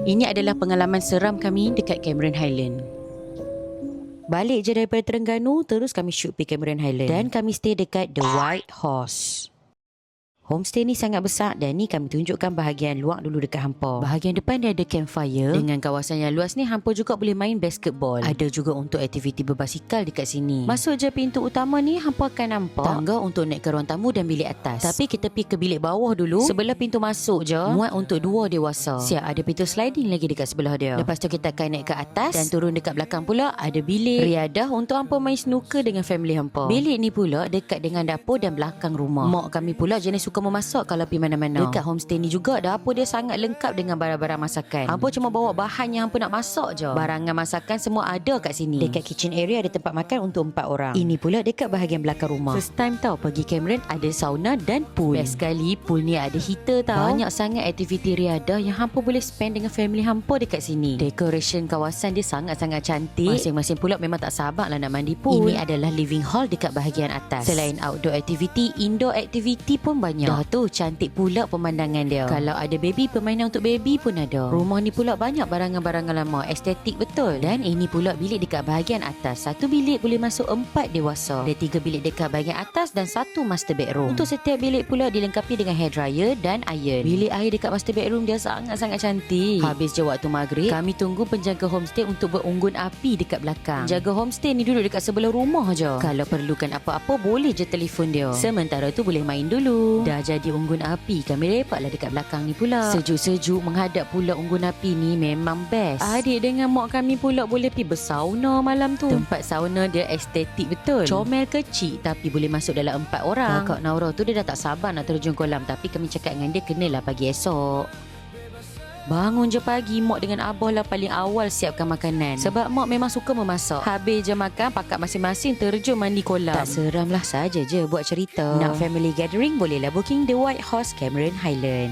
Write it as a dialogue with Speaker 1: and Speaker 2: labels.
Speaker 1: Ini adalah pengalaman seram kami dekat Cameron Highland. Balik je daripada Terengganu, terus kami shoot pergi Cameron Highland. Dan kami stay dekat The White Horse. Homestay ni sangat besar dan ni kami tunjukkan bahagian luar dulu dekat hampa. Bahagian depan dia ada campfire. Dengan kawasan yang luas ni, hampa juga boleh main basketball. Ada juga untuk aktiviti berbasikal dekat sini. Masuk je pintu utama ni, hampa akan nampak tangga untuk naik ke ruang tamu dan bilik atas. Tapi kita pergi ke bilik bawah dulu. Sebelah pintu masuk je, muat untuk 2 dewasa. Siap ada pintu sliding lagi dekat sebelah dia. Lepas tu kita akan naik ke atas dan turun dekat belakang pula ada bilik riadah untuk hampa main snooker dengan family hampa. Bilik ni pula dekat dengan dapur dan belakang rumah. Mak kami pula jenis suka memasak kalau pergi mana-mana. Dekat homestay ni juga dapur dia sangat lengkap dengan barang-barang masakan. Hampa cuma bawa bahan yang hampa nak masak je. Barangan masakan semua ada kat sini. Dekat kitchen area ada tempat makan untuk 4 orang. Ini pula dekat bahagian belakang rumah. First time tau pergi Cameron, ada sauna dan pool. Best sekali pool ni ada heater tau. Banyak sangat aktiviti riadah yang hampa boleh spend dengan family hampa dekat sini. Decoration kawasan dia sangat-sangat cantik. Masing-masing pula memang tak sabar lah nak mandi pool. Ini adalah living hall dekat bahagian atas. Selain outdoor activity, indoor activity pun banyak. Dah tu cantik pula pemandangan dia. Kalau ada baby, permainan untuk baby pun ada. Rumah ni pula banyak barangan-barangan lama, estetik betul. Dan ini pula bilik dekat bahagian atas. Satu bilik boleh masuk 4 dewasa. Ada 3 bilik dekat bahagian atas dan 1 master bedroom. Untuk setiap bilik pula dilengkapi dengan hair dryer dan iron. Bilik air dekat master bedroom dia sangat-sangat cantik. Habis je waktu maghrib, kami tunggu penjaga homestay untuk berunggun api dekat belakang. Penjaga homestay ni duduk dekat sebelah rumah je. Kalau perlukan apa-apa boleh je telefon dia. Sementara tu boleh main dulu. Dah jadi unggun api, kami lepaklah dekat belakang ni pula. Sejuk-sejuk menghadap pula unggun api ni memang best. Adik dengan mak kami pula boleh pergi bersauna malam tu. Tempat sauna dia estetik betul. Comel kecil tapi boleh masuk dalam 4 orang. Kakak Naura tu dia dah tak sabar nak terjun kolam, tapi kami cakap dengan dia kenalah pagi esok. Bangun je pagi, mak dengan abah lah paling awal siapkan makanan. Sebab mak memang suka memasak. Habis je makan, pakat masing-masing terjun mandi kolam. Tak seram lah, saja je buat cerita. Nak family gathering, bolehlah booking The White Horse Cameron Highland.